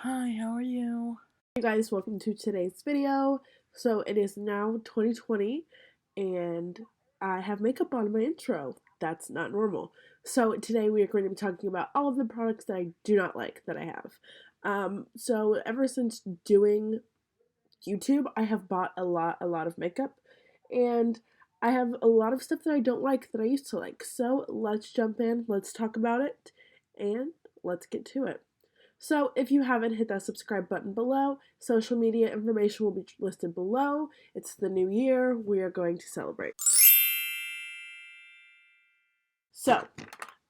Hi, how are you? Hey guys, welcome to today's video. So it is now 2020 and I have makeup on my intro. That's not normal. So today we are going to be talking about all of the products that I do not like that I have. So ever since doing YouTube, I have bought a lot of makeup, and I have a lot of stuff that I don't like that I used to like. So let's jump in, let's talk about it, and let's get to it. So if you haven't, hit that subscribe button below. Social media information will be listed below. It's the new year. We are going to celebrate. So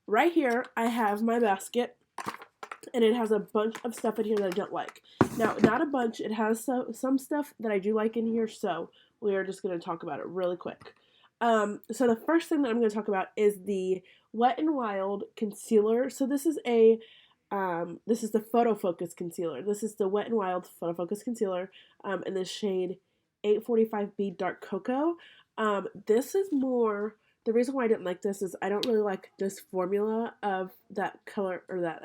right here, I have my basket, and it has a bunch of stuff in here that I don't like. Now, not a bunch. It has some stuff that I do like in here, so we are just going to talk about it really quick. So the first thing that I'm going to talk about is the Wet n Wild concealer. So this is the Photo Focus concealer. This is the Wet n Wild Photo Focus concealer in the shade 845B Dark Cocoa. This is more. The reason why I didn't like this is I don't really like this formula of that color or that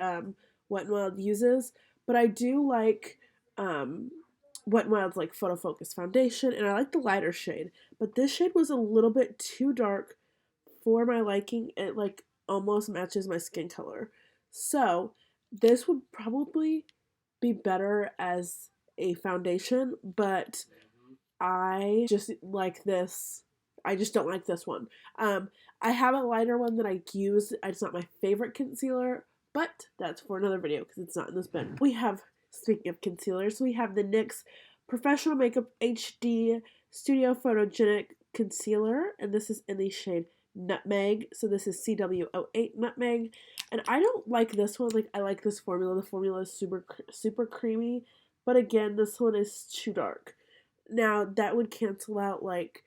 Wet n Wild uses, but I do like Wet n Wild's like Photo Focus foundation, and I like the lighter shade. But this shade was a little bit too dark for my liking. It like almost matches my skin color, so this would probably be better as a foundation, but I just like this. I just don't like this one. I have a lighter one that I use. It's not my favorite concealer, but that's for another video because it's not in this bin. We have, speaking of concealers, we have the NYX Professional Makeup HD Studio Photogenic Concealer, and this is in the shade Nutmeg. So this is CW08 Nutmeg, and I don't like this one. Like, I like this formula. The formula is super creamy, but again, this one is too dark. Now that would cancel out like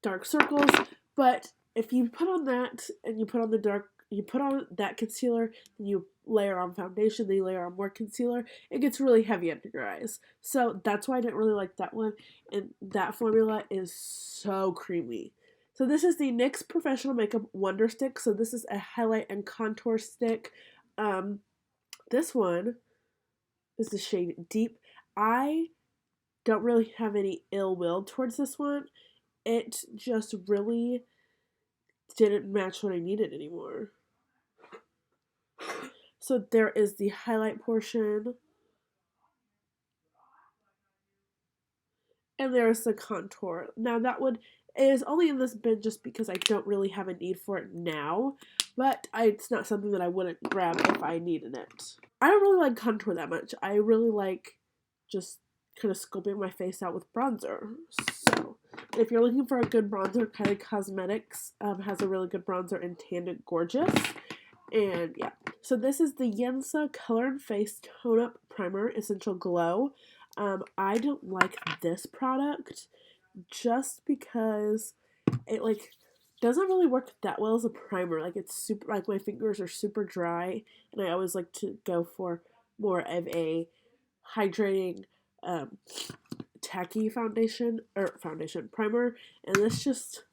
dark circles, but if you put on that and you put on that concealer, then you layer on foundation, then you layer on more concealer, it gets really heavy under your eyes. So that's why I didn't really like that one, and that formula is so creamy. So this is the NYX Professional Makeup Wonder Stick. So this is a highlight and contour stick. This one is the shade Deep. I don't really have any ill will towards this one. It just really didn't match what I needed anymore. So there is the highlight portion, and there's the contour. Now that one is only in this bin just because I don't really have a need for it now, but it's not something that I wouldn't grab if I needed it. I don't really like contour that much. I really like just kind of sculpting my face out with bronzer. So if you're looking for a good bronzer, Kylie Cosmetics has a really good bronzer in Tanned Gorgeous. And yeah, so this is the Yensa Color and Face Tone Up Primer Essential Glow. I don't like this product just because it like doesn't really work that well as a primer. Like, it's super, like, my fingers are super dry, and I always like to go for more of a hydrating tacky foundation primer, and this just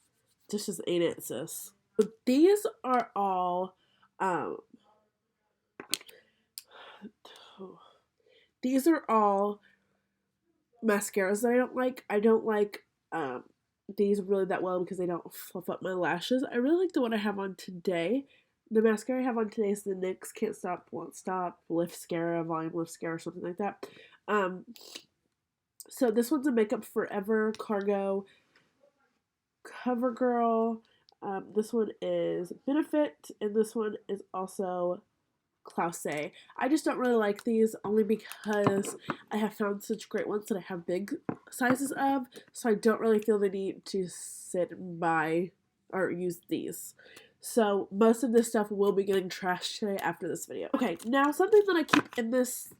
ain't it, sis. But these are all um these are all mascaras that I don't like. I don't like these really that well because they don't fluff up my lashes. I really like the one I have on today. The mascara I have on today is the NYX Can't Stop, Won't Stop Liftmascara, Volume Liftmascara, or something like that. So this one's a Makeup Forever Cargo CoverGirl. This one is Benefit, and this one is also Clauset. I just don't really like these only because I have found such great ones that I have big sizes of, so I don't really feel the need to sit and buy or use these. So most of this stuff will be getting trashed today after this video. Okay, now something that I keep in this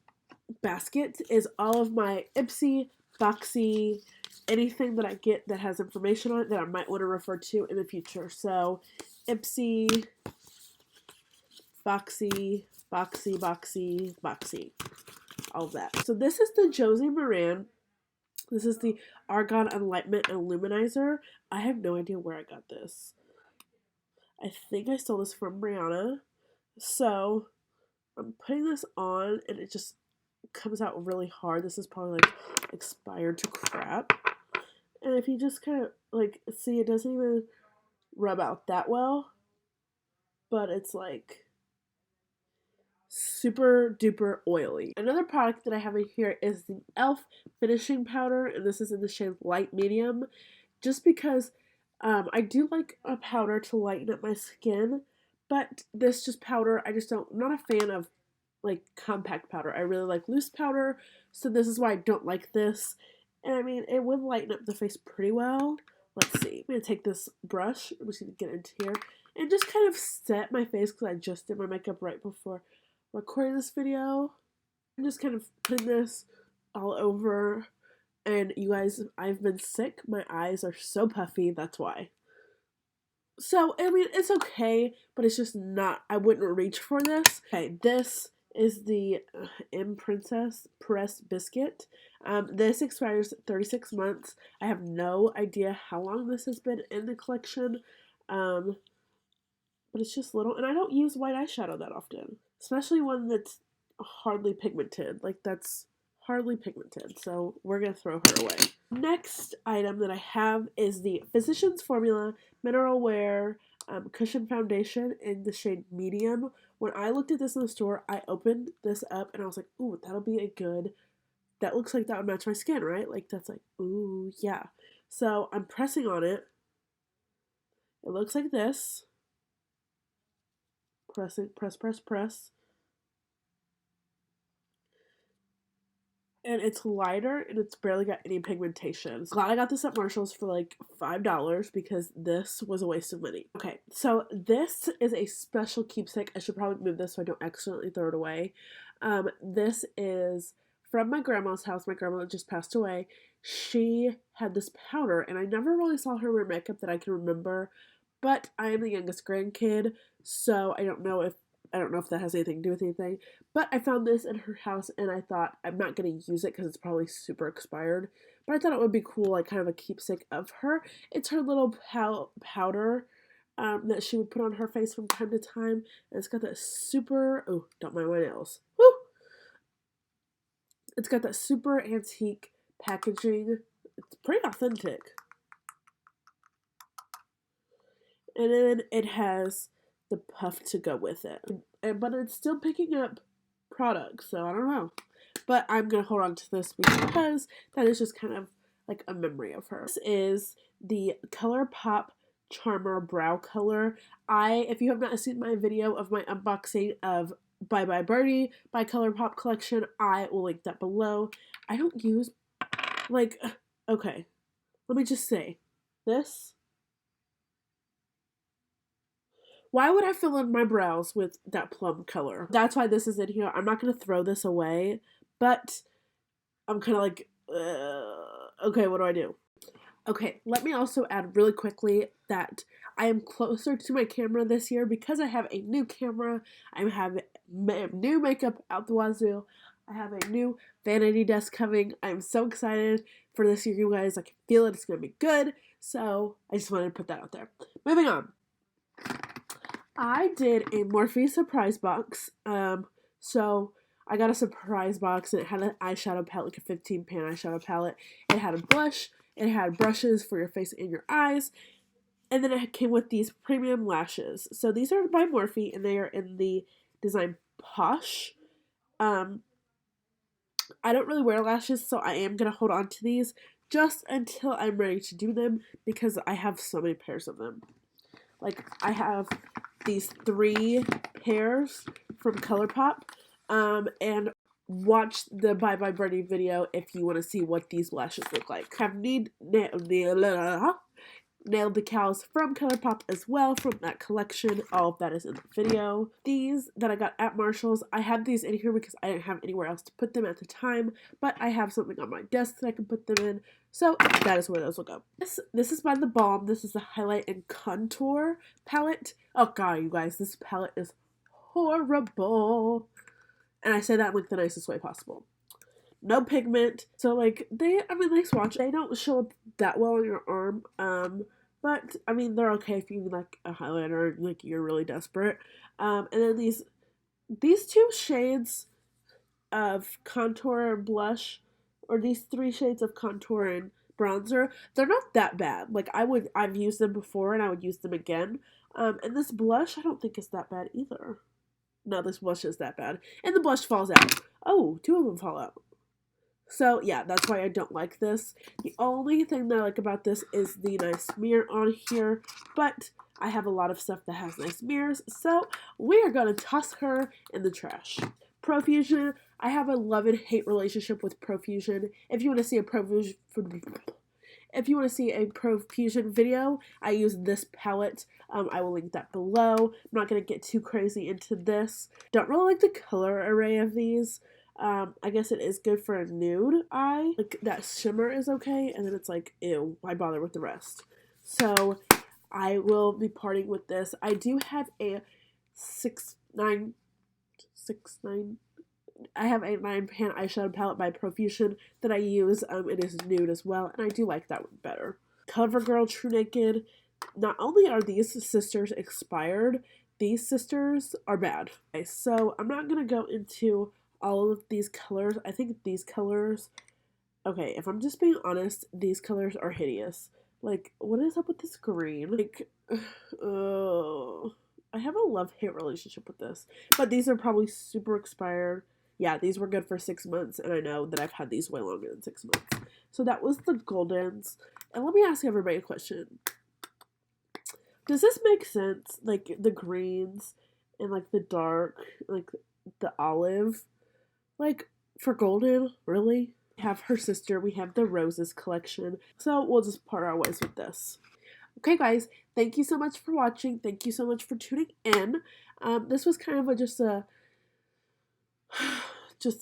basket is all of my Ipsy, Boxy, anything that I get that has information on it that I might want to refer to in the future. So Ipsy, Boxy, all of that. So this is the Josie Maran. This is the Argan Enlightenment Illuminizer. I have no idea where I got this. I think I stole this from Brianna. So I'm putting this on and it just comes out really hard. This is probably like expired to crap. And if you just kind of like see, it doesn't even rub out that well, but it's like super duper oily. Another product that I have in here is the e.l.f. finishing powder, and this is in the shade light medium, just because I do like a powder to lighten up my skin, but this just powder, I'm not a fan of like compact powder. I really like loose powder, so this is why I don't like this. And I mean, it would lighten up the face pretty well. Let's see. I'm going to take this brush, I'm just going to get into here, and just kind of set my face because I just did my makeup right before recording this video. I'm just kind of putting this all over, and you guys, I've been sick. My eyes are so puffy, that's why. So, I mean, it's okay, but it's just not, I wouldn't reach for this. Okay, this is the M Princess pressed biscuit. This expires 36 months. I have no idea how long this has been in the collection, but it's just little, and I don't use white eyeshadow that often, especially one that's hardly pigmented. Like, that's hardly pigmented, so we're gonna throw her away. Next item that I have is the Physicians Formula Mineral Wear Cushion Foundation in the shade medium. When I looked at this in the store, I opened this up and I was like, ooh, that'll be a good, that looks like that would match my skin, right? Like, that's like, ooh, yeah. So I'm pressing on it. It looks like this. Pressing, press, press, press. And it's lighter and it's barely got any pigmentation. Glad I got this at Marshall's for like $5 because this was a waste of money. Okay, so this is a special keepsake. I should probably move this so I don't accidentally throw it away. This is from my grandma's house. My grandma just passed away. She had this powder and I never really saw her wear makeup that I can remember, but I am the youngest grandkid, so I don't know if that has anything to do with anything, but I found this in her house and I thought I'm not going to use it because it's probably super expired, but I thought it would be cool, like kind of a keepsake of her. It's her little powder that she would put on her face from time to time, and it's got that super, oh, don't mind my nails, woo! It's got that super antique packaging. It's pretty authentic. And then it has the puff to go with it. But it's still picking up products, so I don't know. But I'm going to hold on to this because that is just kind of like a memory of her. This is the ColourPop Charmer Brow Color. If you have not seen my video of my unboxing of Bye Bye Birdie by ColourPop collection, I will link that below. I don't use, like, okay, let me just say, this, why would I fill in my brows with that plum color? That's why this is in here. I'm not going to throw this away, but I'm kind of like, okay, what do I do? Okay, let me also add really quickly that I am closer to my camera this year because I have a new camera. I have new makeup out the wazoo. I have a new vanity desk coming. I'm so excited for this year, you guys. I can feel it. It's going to be good. So I just wanted to put that out there. Moving on. I did a Morphe surprise box. So I got a surprise box and it had an eyeshadow palette, like a 15-pan eyeshadow palette. It had a blush, it had brushes for your face and your eyes, and then it came with these premium lashes. So these are by Morphe and they are in the design Posh. I don't really wear lashes, so I am going to hold on to these just until I'm ready to do them because I have so many pairs of them. Like, I have these 3 pairs from ColourPop, and watch the Bye Bye Birdie video if you want to see what these lashes look like. I have nail decals from ColourPop as well from that collection. All of that is in the video. These that I got at Marshall's, I have these in here because I didn't have anywhere else to put them at the time, but I have something on my desk that I can put them in, so that is where those will go. This is by The Balm. This is the Highlight and Contour palette. Oh god, you guys, this palette is horrible. And I say that in like the nicest way possible. No pigment, so like they swatch. They don't show up that well on your arm, but I mean they're okay if you need like a highlighter, like you're really desperate. And then these these two shades of contour and blush, or these three shades of contour and bronzer, they're not that bad. Like I've used them before and I would use them again. And this blush I don't think is that bad either. No, this blush is that bad. And the blush falls out. Oh, two of them fall out. So yeah, that's why I don't like this. The only thing that I like about this is the nice mirror on here, but I have a lot of stuff that has nice mirrors, so we are going to toss her in the trash. Profusion, I have a love and hate relationship with Profusion. If you want to see a Profusion video, I use this palette. I will link that below. I'm not going to get too crazy into this. Don't really like the color array of these. I guess it is good for a nude eye. Like, that shimmer is okay, and then it's like, ew, why bother with the rest? So, I will be parting with this. I do have a 6'9", I have a 9-pan eyeshadow palette by Profusion that I use. It is nude as well, and I do like that one better. CoverGirl True Naked. Not only are these sisters expired, these sisters are bad. Okay, so I'm not going to go into all of these colors. I think these colors, okay, if I'm just being honest, these colors are hideous. Like, what is up with this green? Like, I have a love-hate relationship with this. But these are probably super expired. Yeah, these were good for 6 months, and I know that I've had these way longer than 6 months. So that was the Goldens. And let me ask everybody a question. Does this make sense? Like, the greens and, like, the dark, like, the olive? Like, for Golden, really? We have her sister, we have the Roses collection. So we'll just part our ways with this. Okay, guys, thank you so much for watching. Thank you so much for tuning in. This was kind of just to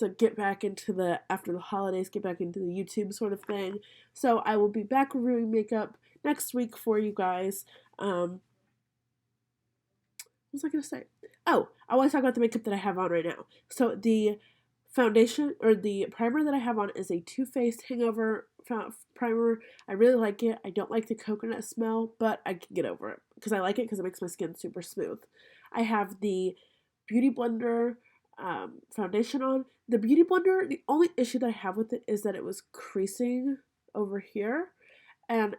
get back into the, after the holidays, get back into the YouTube sort of thing. So I will be back reviewing makeup next week for you guys. What was I going to say? Oh, I want to talk about the makeup that I have on right now. So the foundation, or the primer that I have on, is a Too Faced Hangover primer. I really like it. I don't like the coconut smell, but I can get over it because I like it because it makes my skin super smooth. I have the Beauty Blender foundation on. The Beauty Blender, the only issue that I have with it is that it was creasing over here, and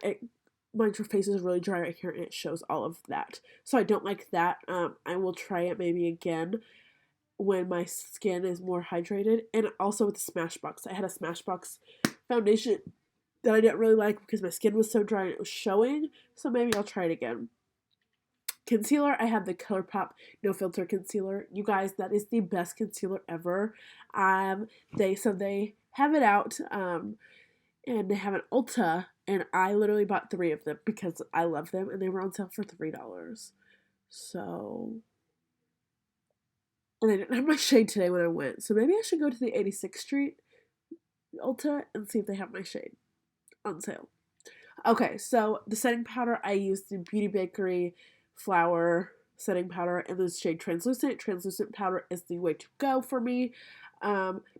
my face is really dry right here, and it shows all of that. So I don't like that. I will try it maybe again when my skin is more hydrated. And also with the Smashbox. I had a Smashbox foundation that I didn't really like because my skin was so dry and it was showing. So maybe I'll try it again. Concealer, I have the ColourPop No Filter Concealer. You guys, that is the best concealer ever. They have it out, and they have an Ulta, and I literally bought 3 of them because I love them, and they were on sale for $3. So, and I didn't have my shade today when I went, so maybe I should go to the 86th Street Ulta and see if they have my shade on sale. Okay, so the setting powder, I used the Beauty Bakery Flower setting powder in the shade Translucent. Translucent powder is the way to go for me.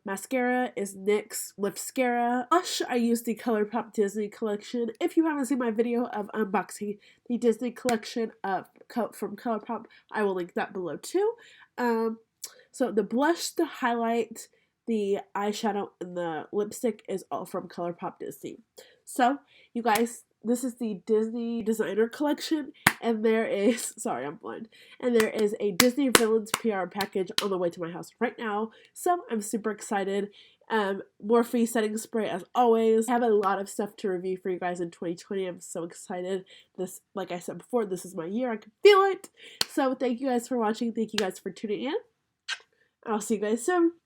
Mascara is NYX Lipscara. Blush, I use the ColourPop Disney collection. If you haven't seen my video of unboxing the Disney collection from ColourPop, I will link that below too. So the blush, the highlight, the eyeshadow, and the lipstick is all from ColourPop Disney. So, you guys, this is the Disney Designer Collection, and there is, sorry, I'm blind, and there is a Disney Villains PR package on the way to my house right now, so I'm super excited. Morphe setting spray as always. I have a lot of stuff to review for you guys in 2020. I'm so excited. This, like I said before, this is my year. I can feel it. So thank you guys for watching. Thank you guys for tuning in. I'll see you guys soon.